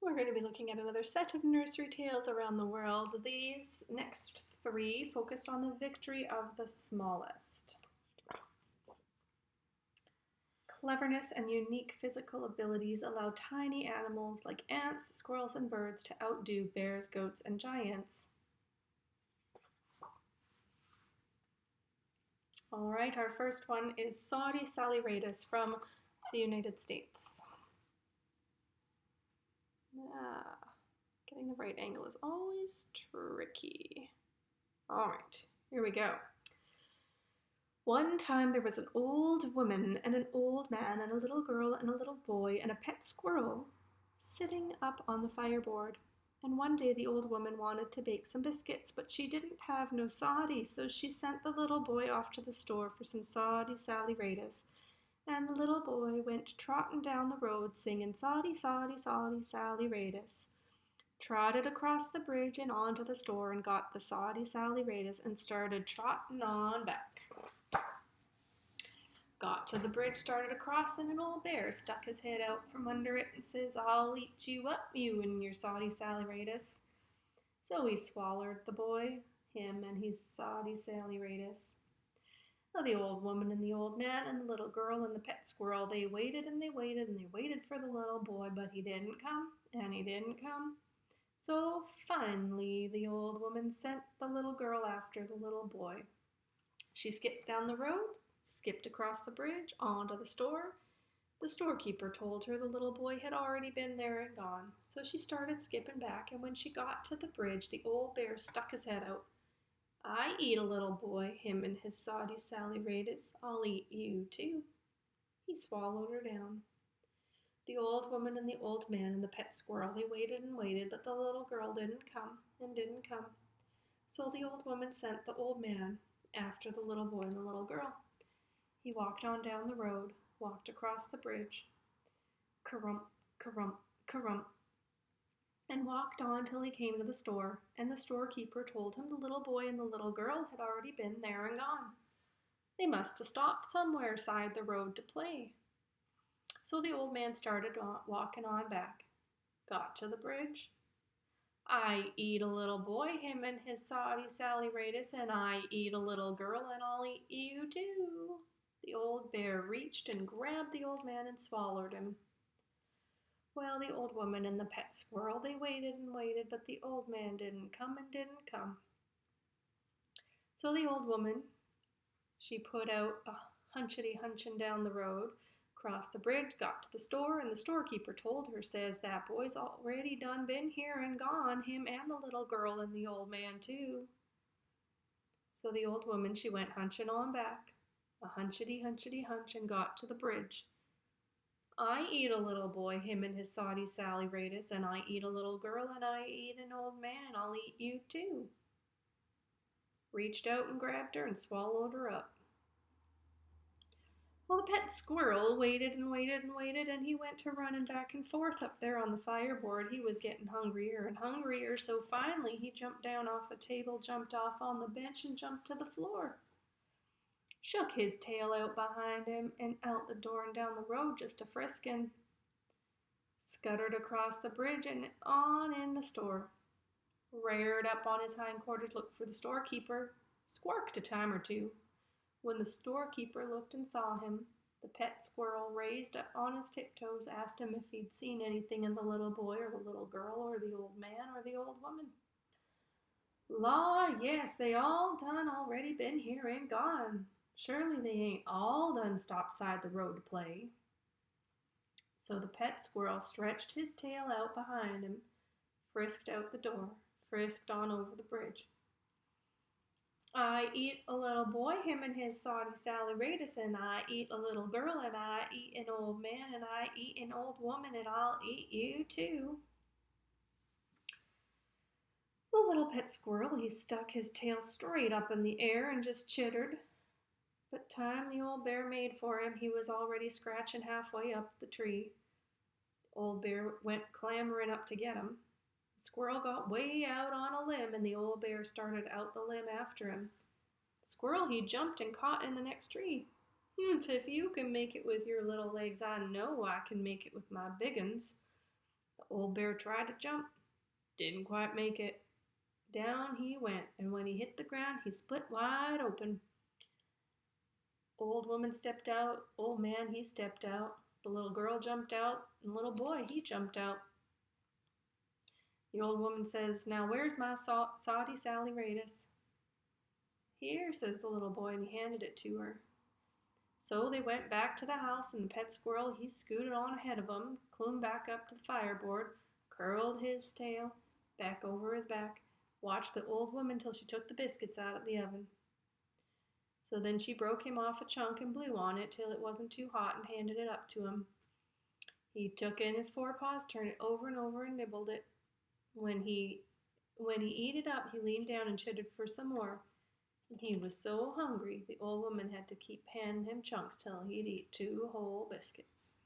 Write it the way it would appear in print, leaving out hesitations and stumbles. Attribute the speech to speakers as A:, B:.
A: We're going to be looking at another set of nursery tales around the world. These next three focused on the victory of the smallest. Cleverness and unique physical abilities allow tiny animals like ants, squirrels, and birds to outdo bears, goats, and giants. All right, our first one is Sody Sallyraytus from the United States. Getting the right angle is always tricky. All right, here we go. One time there was an old woman and an old man and a little girl and a little boy and a pet squirrel sitting up on the fireboard. And one day the old woman wanted to bake some biscuits, but she didn't have no sody, so she sent the little boy off to the store for some Sody Sallyraytus. And the little boy went trotting down the road singing Sody, Sody, Sody, Sallyraytus. Trotted across the bridge and onto the store and got the Sody Sallyraytus and started trotting on back. Got to the bridge, started across, and an old bear stuck his head out from under it and says, I'll eat you up, you and your Sody Sallyraytus. So he swallowed the boy, him and his Sody Sallyraytus. Well, the old woman and the old man and the little girl and the pet squirrel, they waited and they waited and they waited for the little boy, but he didn't come and he didn't come. So finally the old woman sent the little girl after the little boy. She skipped down the road, skipped across the bridge, onto the store. The storekeeper told her the little boy had already been there and gone. So she started skipping back, and when she got to the bridge, the old bear stuck his head out. I eat a little boy, him and his Sody Sallyraytus. I'll eat you too. He swallowed her down. The old woman and the old man and the pet squirrel, they waited and waited, but the little girl didn't come and didn't come. So the old woman sent the old man after the little boy and the little girl. He walked on down the road, walked across the bridge, carump, carump, carump, and walked on till he came to the store, and the storekeeper told him the little boy and the little girl had already been there and gone. They must have stopped somewhere side the road to play. So the old man started walking on back, got to the bridge. I eat a little boy, him and his Sody Sallyraytus, and I eat a little girl, and I'll eat you too. The old bear reached and grabbed the old man and swallowed him. Well, the old woman and the pet squirrel, they waited and waited, but the old man didn't come and didn't come. So the old woman, she put out a hunchin' down the road, crossed the bridge, got to the store, and the storekeeper told her, says, that boy's already done been here and gone, him and the little girl and the old man too. So the old woman, she went hunching on back, a hunchity hunch, and got to the bridge. I eat a little boy, him and his Sody Sallyraytus, and I eat a little girl, and I eat an old man, I'll eat you too. Reached out and grabbed her and swallowed her up. Well, the pet squirrel waited and waited and waited, and he went to running back and forth up there on the fireboard. He was getting hungrier and hungrier, so finally he jumped down off the table, jumped off on the bench, and jumped to the floor. Shook his tail out behind him and out the door and down the road just a friskin'. Scuttered across the bridge and on in the store. Reared up on his hindquarters, looked for the storekeeper, squawked a time or two. When the storekeeper looked and saw him, the pet squirrel raised up on his tiptoes, asked him if he'd seen anything in the little boy or the little girl or the old man or the old woman. Law, yes, they all done already been here and gone. Surely they ain't all done stopped side the road to play. So the pet squirrel stretched his tail out behind him, frisked out the door, frisked on over the bridge. I eat a little boy, him and his Sody Sallyraytus, and I eat a little girl, and I eat an old man, and I eat an old woman, and I'll eat you too. The little pet squirrel, he stuck his tail straight up in the air and just chittered. But time the old bear made for him, he was already scratching halfway up the tree. The old bear went clambering up to get him. The squirrel got way out on a limb, and the old bear started out the limb after him. The squirrel, he jumped and caught in the next tree. If you can make it with your little legs, I know I can make it with my big uns. The old bear tried to jump, didn't quite make it. Down he went, and when he hit the ground, he split wide open. Old woman stepped out, old man he stepped out, the little girl jumped out, and the little boy he jumped out. The old woman says, "Now where's my Sody Sallyraytus?" "Here," says the little boy, and he handed it to her. So they went back to the house, and the pet squirrel he scooted on ahead of 'em, climbed back up to the fireboard, curled his tail back over his back, watched the old woman till she took the biscuits out of the oven. So then she broke him off a chunk and blew on it till it wasn't too hot and handed it up to him. He took in his forepaws, turned it over and over, and nibbled it. When he eat it up, he leaned down and chittered for some more. And he was so hungry, the old woman had to keep handing him chunks till he'd eat 2 whole biscuits.